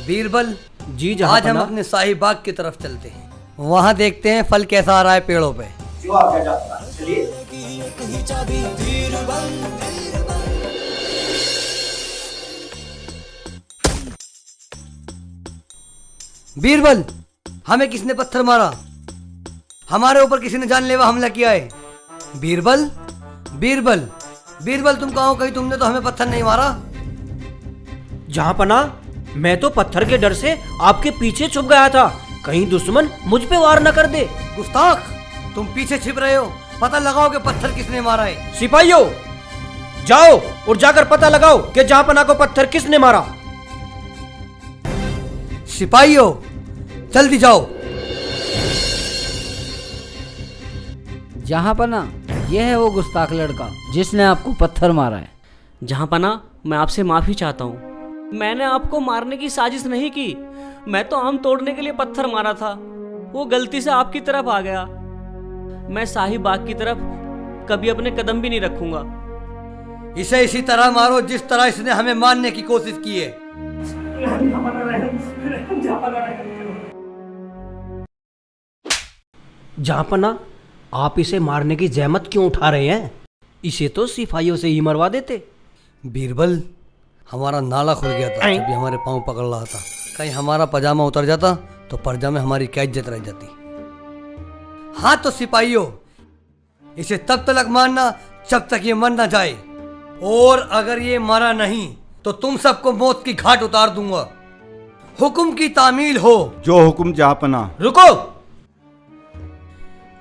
बीरबल, जी आज हम जहांपना। अपने शाही बाग की तरफ चलते हैं। वहाँ देखते हैं फल कैसा आ रहा है पेड़ों पे। जो आपका जाता है, चलिए। बीरबल, हमें किसने पत्थर मारा? हमारे ऊपर किसी ने जानलेवा हमला किया है। बीरबल, बीरबल, बीरबल, तुम कहाँ हो? कहीं तुमने तो हमें पत्थर नहीं मारा। जहांपना, मैं तो पत्थर के डर से आपके पीछे छुप गया था, कहीं दुश्मन मुझ पे वार न कर दे। गुस्ताख, तुम पीछे छिप रहे हो। पता लगाओ कि पत्थर किसने मारा है। सिपाहियों, जाओ और जाकर पता लगाओ कि जहांपना को पत्थर किसने मारा। सिपाहियों, जल्दी जाओ। जहांपना, यह है वो गुस्ताख लड़का जिसने आपको पत्थर मारा है। जहांपना, मैं आपसे माफी चाहता हूँ। मैंने आपको मारने की साजिश नहीं की। मैं तो आम तोड़ने के लिए पत्थर मारा था। वो गलती से आपकी तरफ आ गया। मैं शाही बाग की तरफ कभी अपने कदम भी नहीं रखूंगा। इसे इसी तरह मारो जिस तरह इसने हमें मारने की कोशिश की है। जहांपना, आप इसे मारने की जहमत क्यों उठा रहे हैं? इसे तो सिपाहियों से ही मरवा देते। बीरबल, हमारा नाला खुल गया था जब ये हमारे पाँव पकड़ रहा था। कहीं हमारा पजामा उतर जाता तो पर्जा में हमारी क्या इज्जत रह जाती। हाँ तो सिपाहियों, इसे तब तक मारना जब तक ये मर ना जाए, और अगर ये मरा नहीं तो तुम सबको मौत की घाट उतार दूंगा। हुक्म की तामील हो। जो हुक्म जहांपना। रुको।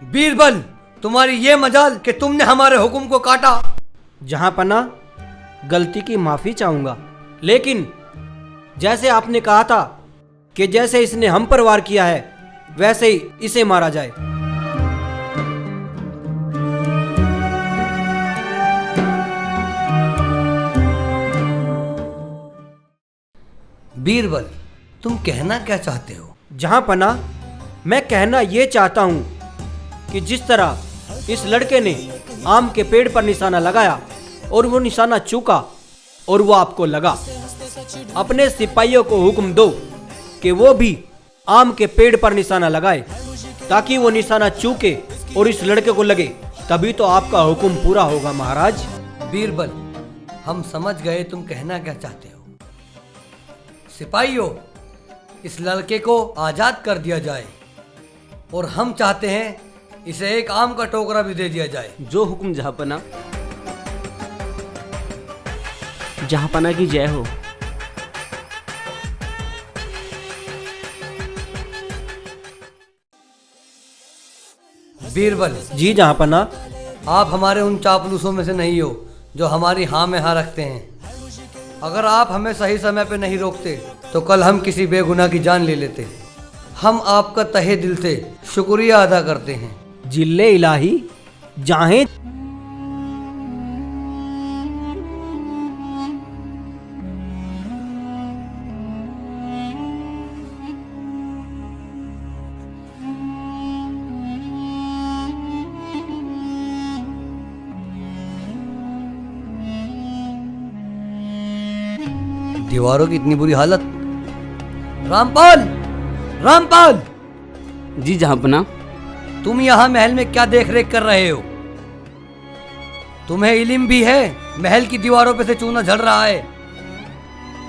बीरबल, तुम्हारी ये मजाल कि तुमने हमारे हुक्म को काटा। जहांपना, गलती की माफी चाहूंगा, लेकिन जैसे आपने कहा था कि जैसे इसने हम पर वार किया है वैसे ही इसे मारा जाए। बीरबल, तुम कहना क्या चाहते हो? जहांपना, मैं कहना ये चाहता हूं कि जिस तरह इस लड़के ने आम के पेड़ पर निशाना लगाया और वो निशाना चूका और वो आपको लगा, अपने सिपाहियों को हुक्म दो कि वो भी आम के पेड़ पर निशाना लगाए ताकि वो निशाना चूके और इस लड़के को लगे, तभी तो आपका हुक्म पूरा होगा महाराज। बीरबल, हम समझ गए तुम कहना क्या चाहते हो। सिपाहियों, इस लड़के को आजाद कर दिया जाए और हम चाहते हैं इसे एक आम का टोकरा भी दे दिया जाए। जो हुक्म जहांपना। जहांपना की जय हो। बीरबल जी जहांपना। आप हमारे उन चापलूसों में से नहीं हो जो हमारी हाँ में हाँ रखते हैं। अगर आप हमें सही समय पे नहीं रोकते तो कल हम किसी बेगुनाह की जान ले लेते। हम आपका तहे दिल से शुक्रिया अदा करते हैं। जिल्ले इलाही जाहें। दीवारों की इतनी बुरी हालत। रामपाल, रामपाल, जी जहांपना। तुम यहाँ महल में क्या देख रेख कर रहे हो? तुम्हें इल्म भी है महल की दीवारों पे से चूना झड़ रहा है।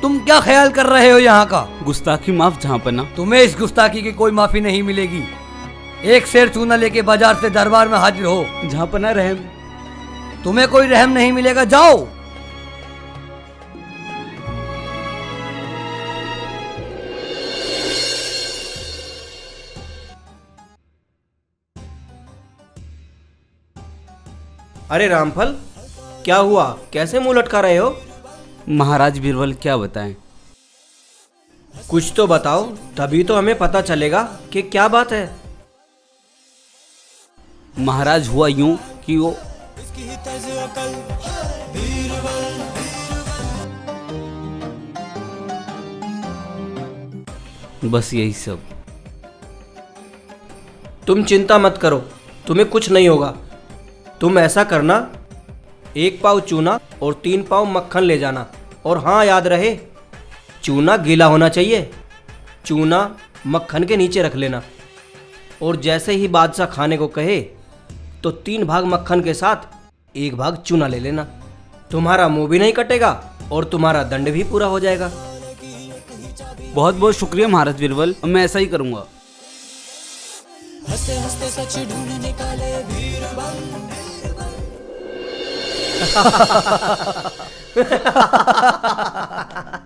तुम क्या ख्याल कर रहे हो यहाँ का? गुस्ताखी माफ जहांपना। तुम्हें इस गुस्ताखी की कोई माफी नहीं मिलेगी। एक शेर चूना लेके बाजार से दरबार में हाजिर हो। जहांपना रहम। तुम्हें कोई रहम नहीं मिलेगा, जाओ। अरे रामफल, क्या हुआ? कैसे मुंह लटका रहे हो? महाराज बीरबल, क्या बताएं। कुछ तो बताओ, तभी तो हमें पता चलेगा कि क्या बात है। महाराज, हुआ यूं कि वो बस यही सब। तुम चिंता मत करो, तुम्हें कुछ नहीं होगा। तुम ऐसा करना, 1 पाव चूना और 3 पाव मक्खन ले जाना, और हाँ याद रहे, चूना गीला होना चाहिए। चूना मक्खन के नीचे रख लेना, और जैसे ही बादशाह खाने को कहे तो 3 भाग मक्खन के साथ 1 भाग चूना ले लेना। तुम्हारा मुंह भी नहीं कटेगा और तुम्हारा दंड भी पूरा हो जाएगा। बहुत बहुत शुक्रिया महाराज बीरबल, मैं ऐसा ही करूँगा।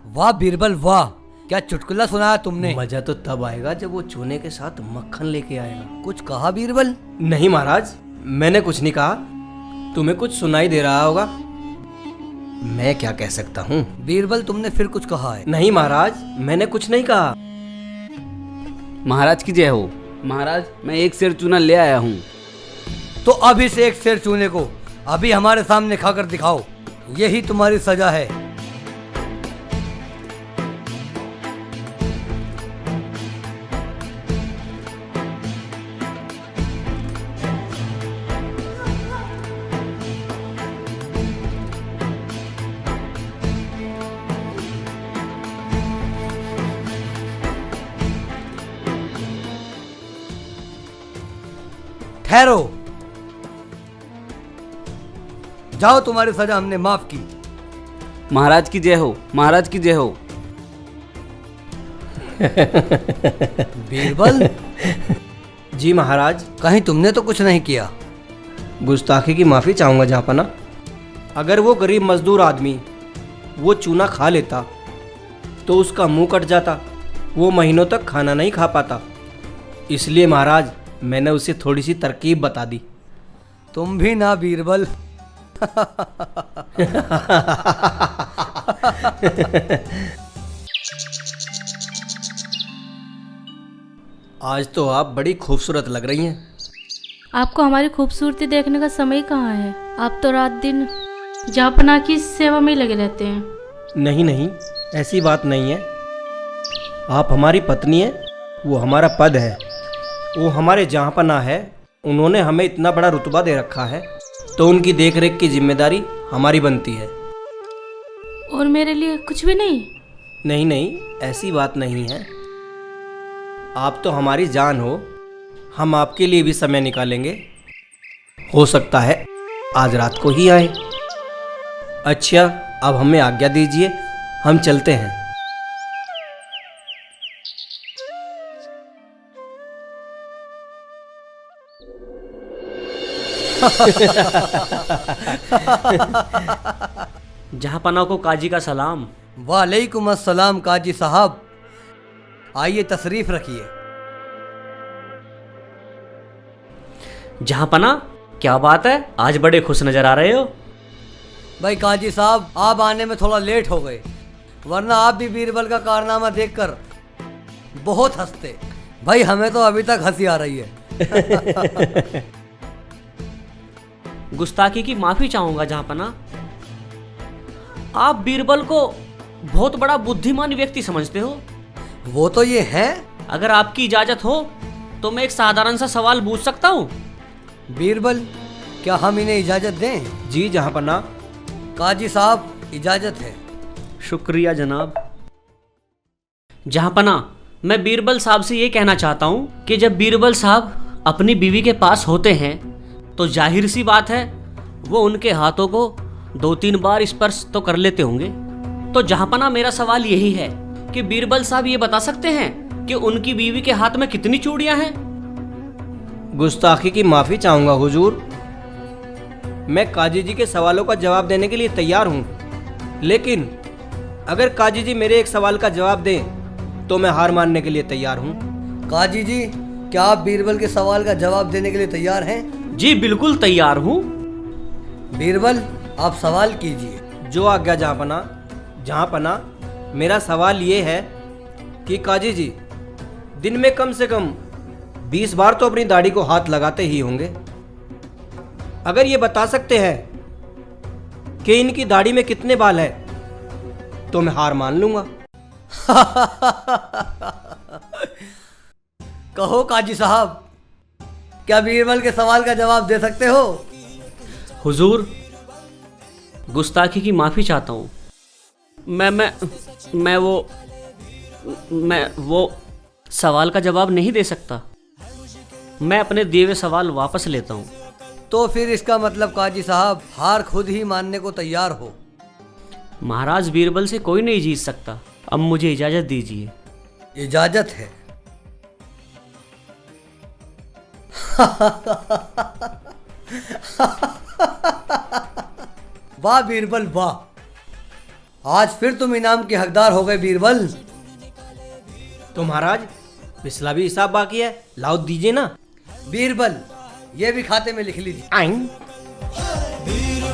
वाह बीरबल वाह, क्या चुटकुला सुनाया तुमने। मजा तो तब आएगा जब वो चूने के साथ मक्खन लेके आएगा। कुछ कहा बीरबल? नहीं महाराज, मैंने कुछ नहीं कहा, तुम्हें कुछ सुनाई दे रहा होगा। मैं क्या कह सकता हूँ? बीरबल तुमने फिर कुछ कहा है। नहीं महाराज, मैंने कुछ नहीं कहा। महाराज की जय हो। महाराज मैं 1 सेर चूना ले आया हूँ। तो अभी से 1 सेर चूने को अभी हमारे सामने खाकर दिखाओ, यही तुम्हारी सजा है। ठहरो, जाओ, तुम्हारी सजा हमने माफ की। महाराज की जय हो। महाराज की जय हो। बीरबल जी महाराज। कहीं तुमने तो कुछ नहीं किया? गुस्ताखी की माफ़ी चाहूँगा जहाँपना। अगर वो गरीब मजदूर आदमी वो चूना खा लेता तो उसका मुंह कट जाता, वो महीनों तक खाना नहीं खा पाता। इसलिए महाराज मैंने उसे थोड़ी सी तरकीब बता दी। तुम भी ना बीरबल। आज तो आप बड़ी खूबसूरत लग रही हैं। आपको हमारी खूबसूरती देखने का समय कहाँ है? आप तो रात दिन जहाँपनाह की सेवा में ही लगे रहते हैं। नहीं नहीं, ऐसी बात नहीं है। आप हमारी पत्नी हैं, वो हमारा पद है, वो हमारे जहाँपनाह है। उन्होंने हमें इतना बड़ा रुतबा दे रखा है तो उनकी देख रेख की जिम्मेदारी हमारी बनती है। और मेरे लिए कुछ भी नहीं? नहीं नहीं, ऐसी बात नहीं है। आप तो हमारी जान हो, हम आपके लिए भी समय निकालेंगे। हो सकता है आज रात को ही आए। अच्छा, अब हमें आज्ञा दीजिए, हम चलते हैं। जहाँपनाह को काजी का सलाम। वालेकुम अस्सलाम काजी साहब, आइए तशरीफ रखिए। जहाँपनाह, क्या बात है, आज बड़े खुश नजर आ रहे हो। भाई काजी साहब, आप आने में थोड़ा लेट हो गए, वरना आप भी बीरबल का कारनामा देखकर बहुत हंसते। भाई हमें तो अभी तक हंसी आ रही है। गुस्ताखी की माफी चाहूंगा जहाँपनाह। आप बीरबल को बहुत बड़ा बुद्धिमान व्यक्ति समझते हो। वो तो ये है। अगर आपकी इजाजत हो तो मैं एक साधारण सा सवाल पूछ सकता हूँ? बीरबल, क्या हम इन्हें इजाजत दें? जी जहाँपनाह। काजी साहब, इजाजत है। शुक्रिया जनाब। जहाँपनाह, मैं बीरबल साहब से ये कहना चाहता हूँ कि जब बीरबल साहब अपनी बीवी के पास होते हैं तो जाहिर सी बात है वो उनके हाथों को 2-3 बार स्पर्श तो कर लेते होंगे। तो जहाँपनाह, मेरा सवाल यही है कि बीरबल साहब ये बता सकते हैं कि उनकी बीवी के हाथ में कितनी चूड़ियां हैं? गुस्ताखी की माफ़ी चाहूँगा हुजूर। मैं काजी जी के सवालों का जवाब देने के लिए तैयार हूँ, लेकिन अगर काजी जी मेरे एक सवाल का जवाब दें तो मैं हार मानने के लिए तैयार हूँ। काजी जी, क्या आप बीरबल के सवाल का जवाब देने के लिए तैयार हैं? जी बिल्कुल तैयार हूँ। बीरबल, आप सवाल कीजिए। जो आज्ञा जहाँपनाह। जहाँपनाह, मेरा सवाल ये है कि काजी जी दिन में कम से कम 20 बार तो अपनी दाढ़ी को हाथ लगाते ही होंगे। अगर ये बता सकते हैं कि इनकी दाढ़ी में कितने बाल हैं तो मैं हार मान लूंगा। कहो काजी साहब, क्या बीरबल के सवाल का जवाब दे सकते हो? हुजूर, गुस्ताखी की माफी चाहता हूँ। मैं सवाल का जवाब नहीं दे सकता। मैं अपने दिए हुए सवाल वापस लेता हूँ। तो फिर इसका मतलब काजी साहब हार खुद ही मानने को तैयार हो। महाराज बीरबल से कोई नहीं जीत सकता। अब मुझे इजाजत दीजिए। इजाजत है। वाह बीरबल वाह, आज फिर तुम इनाम के हकदार हो गए बीरबल। तो महाराज पिछला भी हिसाब बाकी है, लाओ दीजिए ना। बीरबल ये भी खाते में लिख लीजिए। आइन